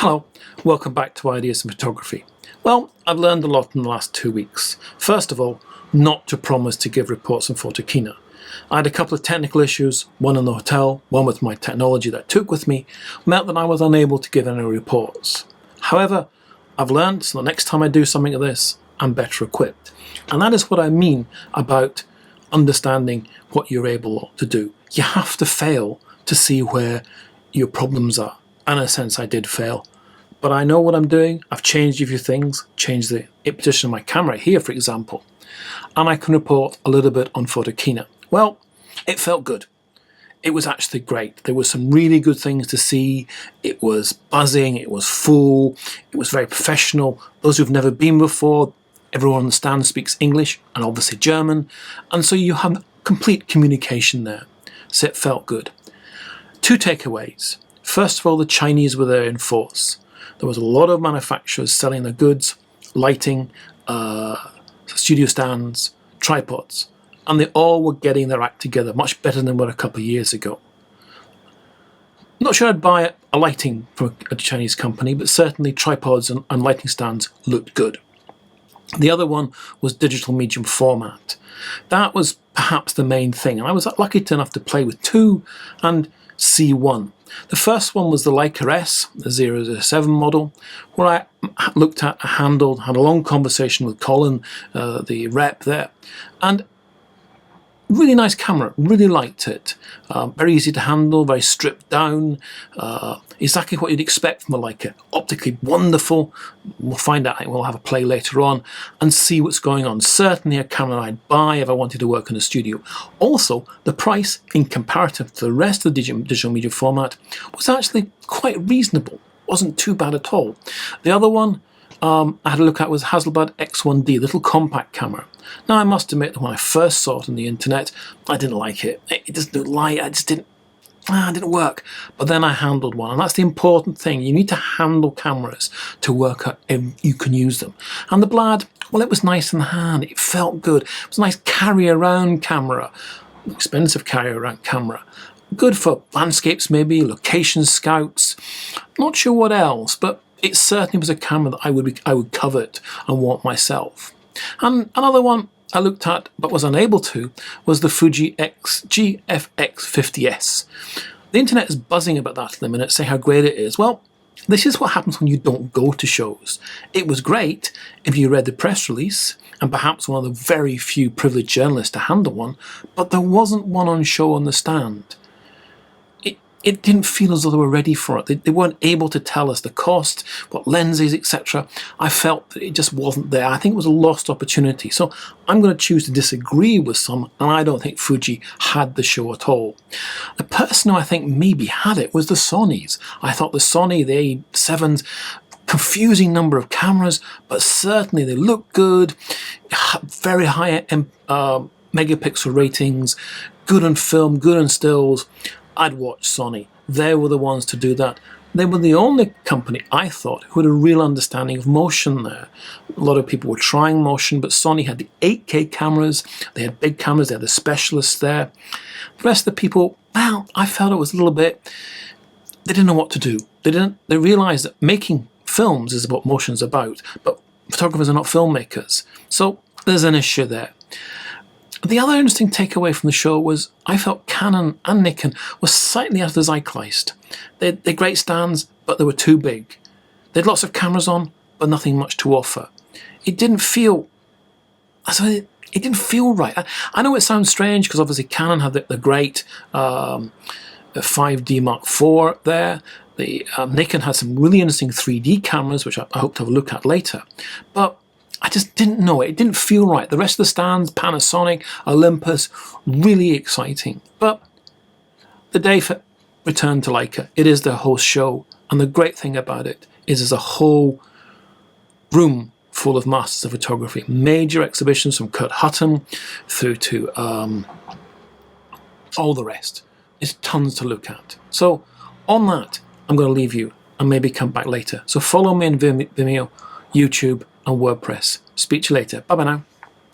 Hello, welcome back to Ideas in Photography. Well, I've learned a lot in the last 2 weeks. First of all, not to promise to give reports on Photokina. I had a couple of technical issues, one in the hotel, one with my technology that I took with me, meant that I was unable to give any reports. However, I've learned, so the next time I do something like this, I'm better equipped. And that is what I mean about understanding what you're able to do. You have to fail to see where your problems are. And in a sense, I did fail. But I know what I'm doing. I've changed a few things, changed the position of my camera here, for example. And I can report a little bit on Photokina. Well, it felt good. It was actually great. There were some really good things to see. It was buzzing, it was full, it was very professional. Those who've never been before, everyone on the stand speaks English and obviously German. And so you have complete communication there. So it felt good. 2 takeaways. First of all, the Chinese were there in force. There was a lot of manufacturers selling their goods, lighting, studio stands, tripods, and they all were getting their act together much better than they were a couple of years ago. Not sure I'd buy a lighting from a Chinese company, but certainly tripods and lighting stands looked good. The other one was digital medium format. That was perhaps the main thing, and I was lucky enough to play with 2 and see 1. The first one was the Leica S, the A7 model, where I looked at, handled, had a long conversation with Colin, the rep there, and really nice camera, really liked it. Very easy to handle, very stripped down, exactly what you'd expect from a Leica. Optically wonderful. We'll find out, we'll have a play later on and see what's going on. Certainly a camera I'd buy if I wanted to work in a studio. Also, the price in comparative to the rest of the digital media format was actually quite reasonable. Wasn't too bad at all. The other one I had a look at was Hasselblad X1D, little compact camera. Now I must admit that when I first saw it on the internet, I didn't like it. It just looked light, it didn't work. But then I handled one, and that's the important thing. You need to handle cameras to work out if you can use them. And the Blad, well, it was nice in the hand, it felt good. It was a nice carry around camera, expensive carry around camera. Good for landscapes maybe, location scouts, not sure what else, but it certainly was a camera that I would covet and want myself. And another one I looked at but was unable to was the Fuji GFX 50S. The internet is buzzing about that at the minute, saying how great it is. Well, this is what happens when you don't go to shows. It was great if you read the press release and perhaps one of the very few privileged journalists to handle one, but there wasn't one on show on the stand. It didn't feel as though they were ready for it. They weren't able to tell us the cost, what lenses, etc. I felt that it just wasn't there. I think it was a lost opportunity. So I'm going to choose to disagree with some, and I don't think Fuji had the show at all. The person who I think maybe had it was the Sonys. I thought the Sony, the A7s, confusing number of cameras, but certainly they look good, very high megapixel ratings, good on film, good on stills. I'd watch Sony. They were the ones to do that. They were the only company, I thought, who had a real understanding of motion there. A lot of people were trying motion, but Sony had the 8K cameras, they had big cameras, they had the specialists there. The rest of the people, well, I felt it was a little bit, they didn't know what to do. They realized that making films is what motion's about, but photographers are not filmmakers. So there's an issue there. The other interesting takeaway from the show was I felt Canon and Nikon were slightly out of the zeitgeist. They're great stands, but they were too big. They had lots of cameras on, but nothing much to offer. It didn't feel right. I know it sounds strange because obviously Canon had the great 5D Mark IV there. The Nikon had some really interesting 3D cameras, which I hope to have a look at later. But I just didn't know it. It didn't feel right. The rest of the stands, Panasonic, Olympus, really exciting. But the day returned to Leica. It is their whole show. And the great thing about it is there's a whole room full of masters of photography. Major exhibitions from Kurt Hutton through to all the rest. It's tons to look at. So on that, I'm going to leave you and maybe come back later. So follow me on Vimeo, YouTube, and WordPress. Speak to you later. Bye bye now.